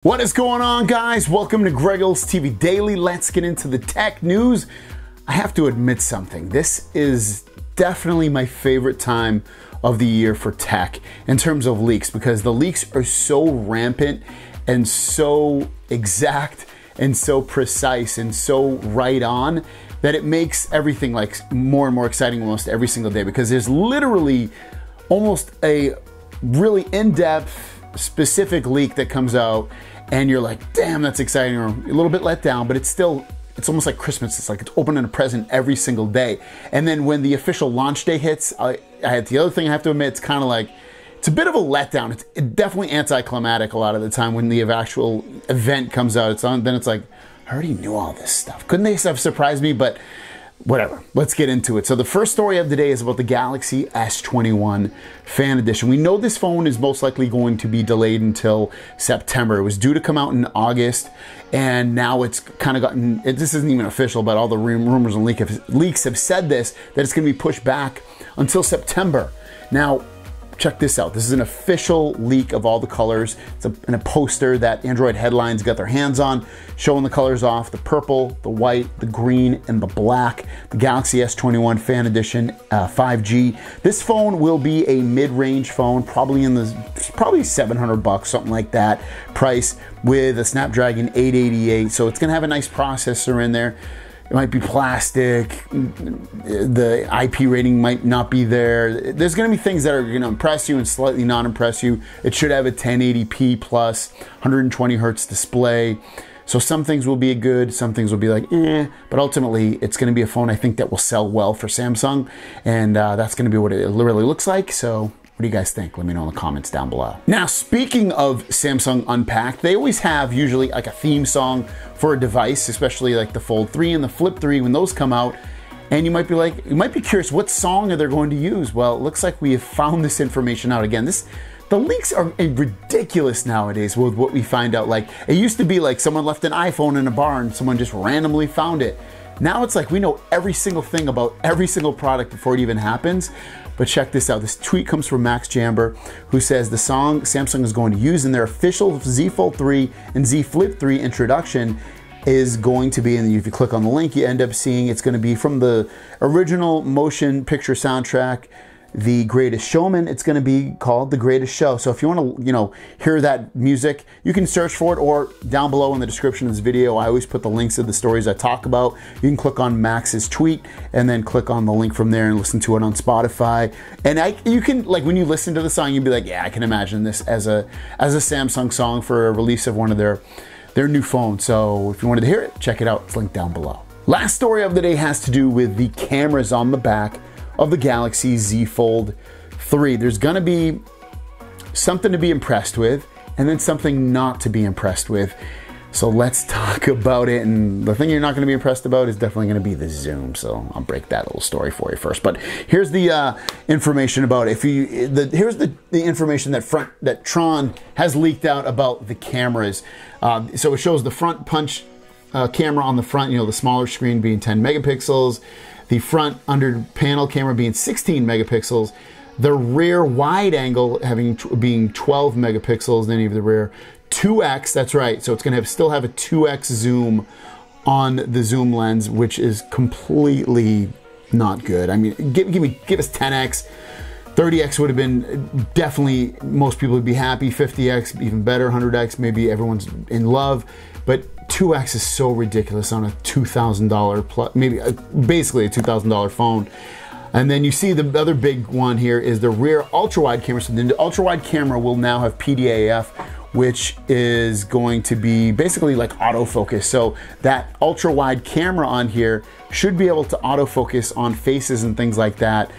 What is going on, guys? Welcome to Greggles TV Daily. Let's get into the tech news. I have to admit something. This is definitely my favorite time of the year for tech in terms of leaks, because the leaks are so rampant and so exact and so precise and so right on that it makes everything like more and more exciting almost every single day, because there's literally almost a really in-depth specific leak that comes out and you're like, damn, that's exciting, or a little bit let down, but it's almost like Christmas. It's like it's opening a present every single day. And then when the official launch day hits, the other thing I have to admit, it's kind of like, it's a bit of a letdown. It's definitely anticlimactic a lot of the time when the actual event comes out. Then it's like, I already knew all this stuff. Couldn't they have surprised me? But whatever, let's get into it. So the first story of the day is about the Galaxy S21 Fan Edition. We know this phone is most likely going to be delayed until September. It was due to come out in August, and now it's kind of gotten, this isn't even official, but all the rumors and leaks have said this, that it's going to be pushed back until September. Now, check this out. This is an official leak of all the colors. It's in a poster that Android Headlines got their hands on, showing the colors off: the purple, the white, the green, and the black. The Galaxy S21 Fan Edition 5G. This phone will be a mid-range phone, probably $700, something like that price, with a Snapdragon 888. So it's gonna have a nice processor in there. It might be plastic, the IP rating might not be there. There's gonna be things that are gonna impress you and slightly not impress you. It should have a 1080p plus 120 hertz display. So some things will be good, some things will be like, but ultimately it's gonna be a phone I think that will sell well for Samsung, and that's gonna be what it really looks like. So what do you guys think? Let me know in the comments down below. Now, speaking of Samsung Unpacked, they always have usually like a theme song for a device, especially like the Fold 3 and the Flip 3 when those come out. And you might be curious, what song are they going to use? Well, it looks like we have found this information out. Again, the leaks are ridiculous nowadays with what we find out. Like, it used to be like someone left an iPhone in a bar and someone just randomly found it. Now it's like we know every single thing about every single product before it even happens. But check this out. This tweet comes from Max Jamber, who says the song Samsung is going to use in their official Z Fold 3 and Z Flip 3 introduction is going to be, and if you click on the link, you end up seeing it's going to be from the original motion picture soundtrack, The Greatest Showman. It's going to be called The Greatest Show. So if you want to, hear that music, you can search for it, or down below in the description of this video, I always put the links of the stories I talk about. You can click on Max's tweet and then click on the link from there and listen to it on Spotify. And you can, like, when you listen to the song, you'd be like, yeah, I can imagine this as a Samsung song for a release of one of their new phones. So if you wanted to hear it, check it out. It's linked down below. Last story of the day has to do with the cameras on the back of the Galaxy Z Fold 3. There's gonna be something to be impressed with, and then something not to be impressed with. So let's talk about it. And the thing you're not gonna be impressed about is definitely gonna be the zoom. So I'll break that little story for you first. But here's the information about it. Here's the information that Tron has leaked out about the cameras. So it shows the front punch camera on the front, the smaller screen being 10 megapixels. The front under panel camera being 16 megapixels, the rear wide angle being 12 megapixels, then you have the rear 2x, that's right, so it's gonna still have a 2x zoom on the zoom lens, which is completely not good. I mean, give us 10x, 30x would have been definitely, most people would be happy, 50x, even better, 100x, maybe everyone's in love, but 2x is so ridiculous on a $2,000 plus, maybe basically a $2,000 phone. And then you see the other big one here is the rear ultra-wide camera. So the ultra-wide camera will now have PDAF, which is going to be basically like autofocus. So that ultra-wide camera on here should be able to autofocus on faces and things like that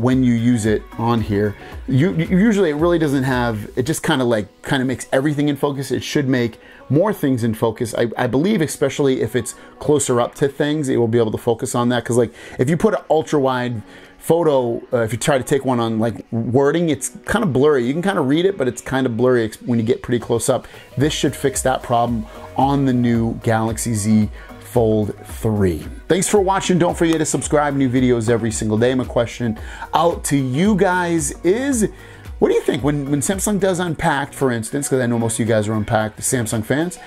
when you use it on here. Usually it really doesn't have, it just kind of makes everything in focus. It should make more things in focus. I believe, especially if it's closer up to things, it will be able to focus on that. Because like if you put an ultra-wide photo, if you try to take one on like wording, it's kind of blurry. You can kind of read it, but it's kind of blurry when you get pretty close up. This should fix that problem on the new Galaxy Z Fold 3. Thanks for watching. Don't forget to subscribe. New videos every single day. My question out to you guys is, What do you think when Samsung does Unpacked, for instance, because I know most of you guys are Unpacked Samsung fans,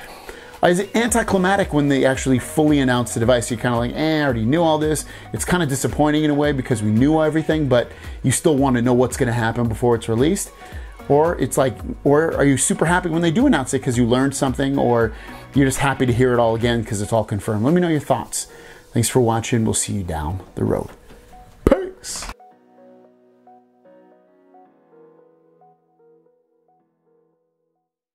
is it anticlimactic when they actually fully announce the device? You're kind of like, I already knew all this. It's kind of disappointing in a way because we knew everything, but you still want to know what's going to happen before it's released. Or it's like, or are you super happy when they do announce it because you learned something, or you're just happy to hear it all again because it's all confirmed? Let me know your thoughts. Thanks for watching. We'll see you down the road.